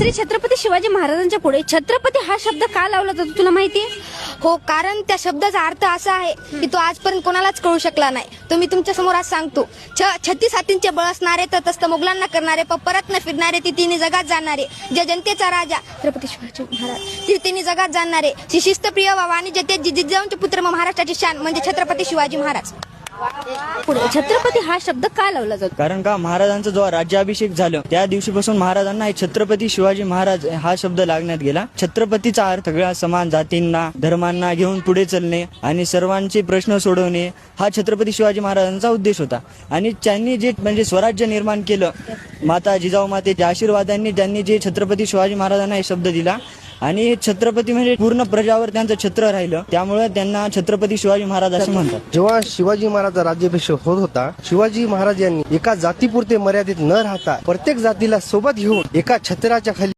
श्री छत्रपती शिवाजी महाराजांच्या पुढे छत्रपती हा शब्द का लावला जातो तुला माहितीये? हो, कारण त्या शब्दाचा अर्थ असा आहे की तो आजपर्यंत कोणालाच कळू शकला नाही. तो मी तुमच्या समोर आज सांगतो. 36 हातींचे बळ असणारे, तटस्थ मुघलांना करणारे, परत न फिरणारे, ती तिन्ही जगात जाणारे, जे जनतेचा राजा छत्रपती शिवाजी महाराज, ती तिन्ही जगात जाणारे, शिस्तप्रिय बाबा आणि जे जिजाऊंचे पुत्र महाराष्ट्राची शान म्हणजे छत्रपती शिवाजी महाराज. पुढे छत्रपती हा शब्द का लावला जातो? कारण का महाराजांचा जेव्हा राज्याभिषेक झाला त्या दिवशीपासून महाराजांना हे छत्रपती शिवाजी महाराज हा शब्द लागण्यात गेला. छत्रपतीचा अर्थ सगळ्या समान जातींना धर्मांना घेऊन पुढे चालणे आणि सर्वांचे प्रश्न सोडवणे हा छत्रपती शिवाजी महाराजांचा उद्देश होता. आणि त्यांनी जे म्हणजे स्वराज्य निर्माण केलं, माता जिजाऊ मातेच्या आशीर्वादांनी त्यांनी जे छत्रपती शिवाजी महाराजांना हे शब्द दिला आणि हे छत्रपती म्हणजे पूर्ण प्रजावर त्यांचं छत्र राहिलं, त्यामुळे त्यांना छत्रपती शिवाजी महाराज असे म्हणतात. जेव्हा शिवाजी महाराजांचा राज्याभिषेक होत होता, शिवाजी महाराज यांनी एका जातीपुरते मर्यादित न राहता प्रत्येक जातीला सोबत घेऊन एका छत्राच्या खाली